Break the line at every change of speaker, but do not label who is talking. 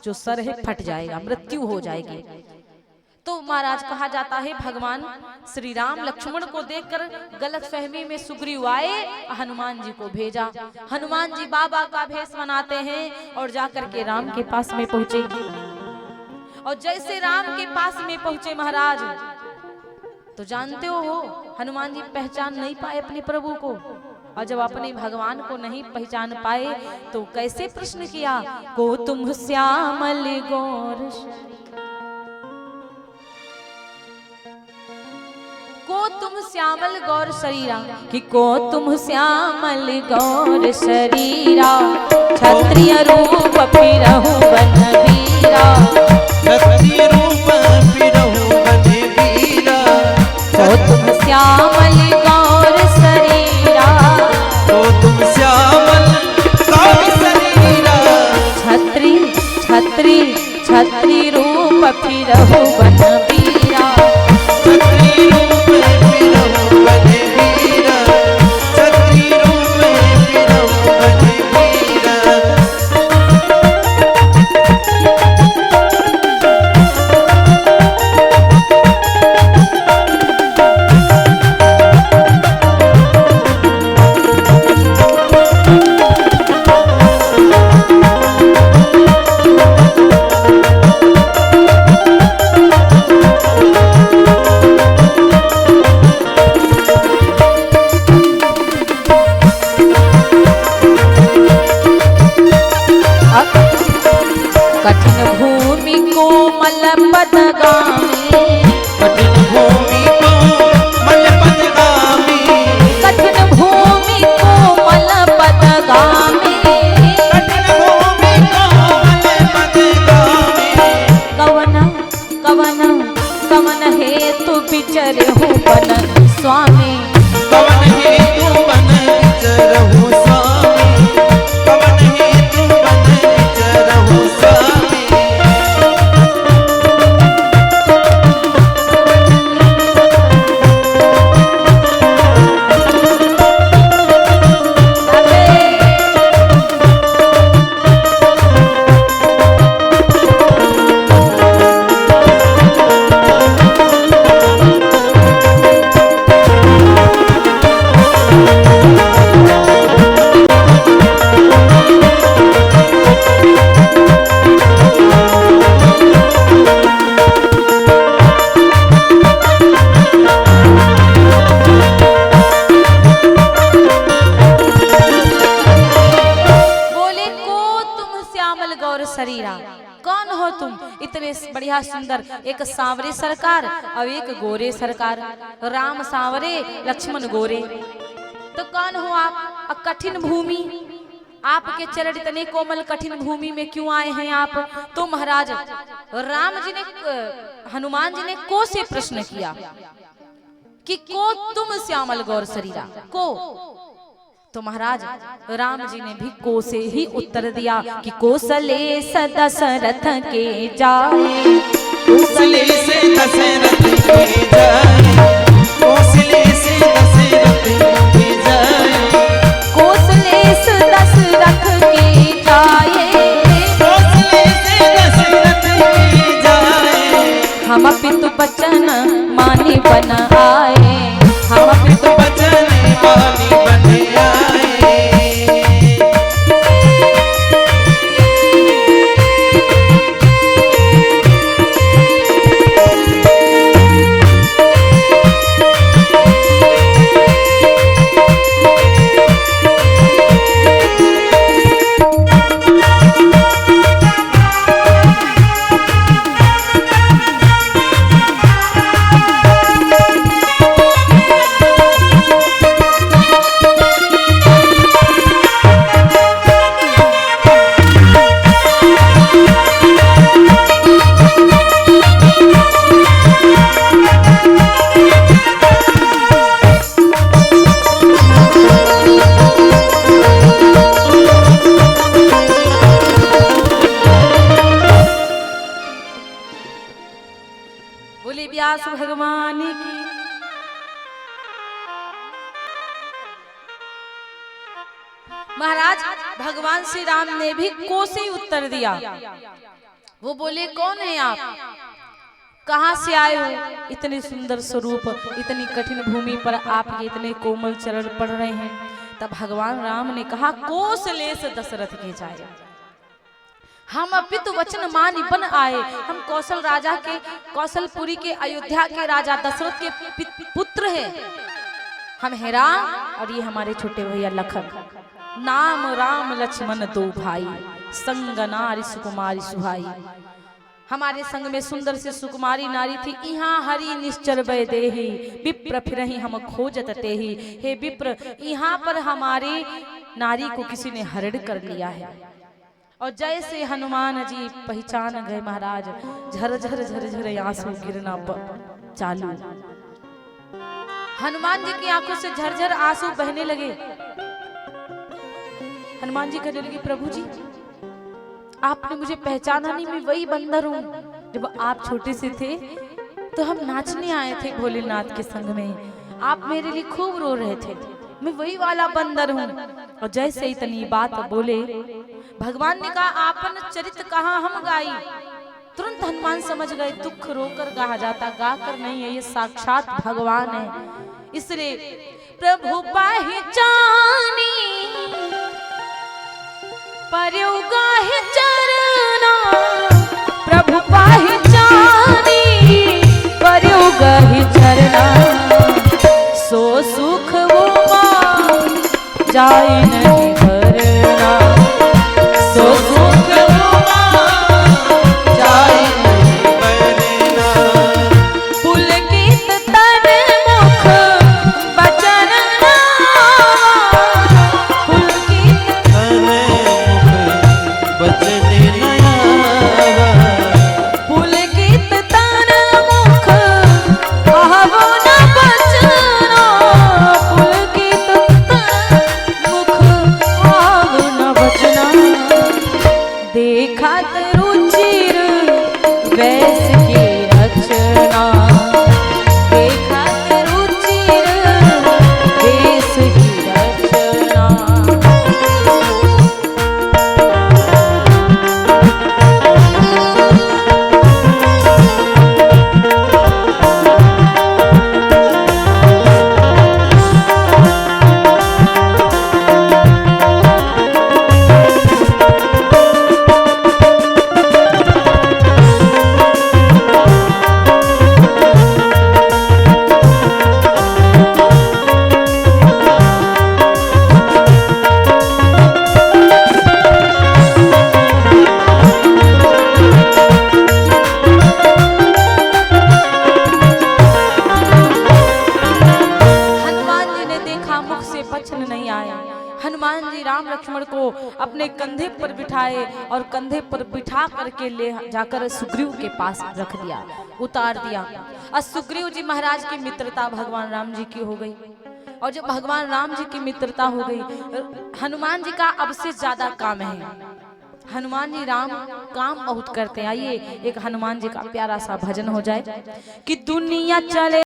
जो सर है फट जाएगा, मृत्यु हो जाएगी। तो महाराज कहा जाता है भगवान श्री राम लक्ष्मण को देखकर गलतफहमी में सुग्रीव आए, हनुमान जी को भेजा। हनुमान जी बाबा का भेष बनाते हैं और जाकर के राम के पास में पहुंचे। और जैसे राम के पास में पहुंचे महाराज, तो जानते हो हनुमान जी पहचान नहीं पाए अपने प्रभु को। और जब अपने भगवान को नहीं पहचान पाए तो कैसे प्रश्न किया, को तुम श्यामल गौर, को तुम श्यामल गौर शरीरा, कि को तुम श्यामल गौर शरीरा, क्षत्रिय रूप फिरहु बनवीरा,
क्षत्रिय रूप फिरहु बनवीरा,
को तुम श्यामल गौर शरीरा,
को तुम श्यामल गौर शरीरा,
छत्री छत्री छत्री रूप फिरहु बनवीरा,
क्षत्रिय रूप फिरहु बनवीरा, क्षत्रिय रूप फिरहु बनवीरा।
कठिन भूमि कोमल पदगामी,
कठिन भूमि को मल पदगामी,
कठिन भूमि कोमल पदगामी,
कठिन भूमि को मल पदगामी,
कवन कवन कवन हेतु विचरहु बन स्वामी,
कवन हेतु बन विचरहु स्वामी, कवन हेतु बन विचरहु स्वामी।
बोले को तुम श्यामल गौर शरीरा, कौन हो तुम इतने बढ़िया सुंदर, एक सांवरे सरकार और एक गोरे सरकार, राम सांवरे लक्ष्मण गोरे, तो कौन हो आप? और कठिन भूमि, आपके चरण इतने कोमल कठिन भूमि में क्यों आए हैं आप? तो महाराज राम जी ने हनुमान जी ने को से प्रश्न किया कि को तुम श्यामल गौर शरीरा, को। तो महाराज राम जी ने भी को से ही उत्तर दिया कि कौशलेश दशरथ के जाए,
कौशले से दशरथ के जाए, कौशले से दशरथ के जाए,
कौशलेश दशरथ के जाए,
कौशले से दशरथ के जाए,
हम पितु बचन मानी बन आए, हम
पितु बचन मानी बन आए।
बोले व्यास भगवान की। महाराज भगवान श्री राम ने भी को से उत्तर दिया वो बोले कौन है आप, कहाँ से आए हो? इतने सुंदर स्वरूप, इतनी कठिन भूमि पर आपके इतने कोमल चरण पड़ रहे हैं। तब भगवान राम ने कहा कौशलेश दशरथ के जाए, हम अपितु वचन मानि बन आए, हम कौशल राजा के, कौशलपुरी के, अयोध्या के राजा दशरथ के पुत्र हैं। हम हैं राम और ये हमारे छोटे भैया लखन। नाम राम लक्ष्मण दो भाई, संग नारी सुकुमारी सुहाई। हमारे संग में सुंदर से सुकुमारी नारी थी। यहाँ हरि निश्चर वै देहि, विप्र फिरहि हम खोजत तेहि। हे विप्र, यहाँ पर हमारी नारी को किसी ने हरण कर लिया है। और जैसे हनुमान जी पहचान गए महाराज, झरझर झरझर आंसू गिरना चालू। हनुमान जी की आंखों से झरझर आंसू बहने लगे। हनुमान जी कहने लगे प्रभु जी, आपने मुझे पहचाना नहीं, मैं वही बंदर हूँ। जब आप छोटे से थे तो हम नाचने आए थे भोलेनाथ के संग में, आप मेरे लिए खूब रो रहे थे, मैं वही वाला बंदर हूँ। और जैसे इतनी बात बोले, भगवान ने कहा आपन चरित्र कहाँ हम गाई। तुरंत हनुमान समझ गए दुख रोकर गाहा जाता, गाकर नहीं है, ये साक्षात भगवान है। इसलिए प्रभु पहचानी परयुगाहि चरना, प्रभु पहचानी परयुगाहि चरना। सो सुख वो जाए नहीं भरना, सो सुख वो जाए नहीं भरना। पुलकित तन मुख बचन पुलकित
बचने नया,
पुलकित तन मुख आहवो न बचना, पुलकित तन मुख आहवो न बचना। देखत रुचिर वैस की रचना, देखत रुचिर वैस की रचना। हनुमान जी राम लक्ष्मण को अपने कंधे पर बिठाए और कंधे पर बिठा करके ले जाकर सुग्रीव के पास रख दिया, उतार दिया। और सुग्रीव जी महाराज की मित्रता भगवान राम जी की हो गई। और जब भगवान राम जी की मित्रता हो गई, हनुमान जी का अब से ज्यादा काम है। हनुमान जी राम काम बहुत करते हैं। आइए एक हनुमान जी का प्यारा सा भजन हो जाए कि दुनिया चले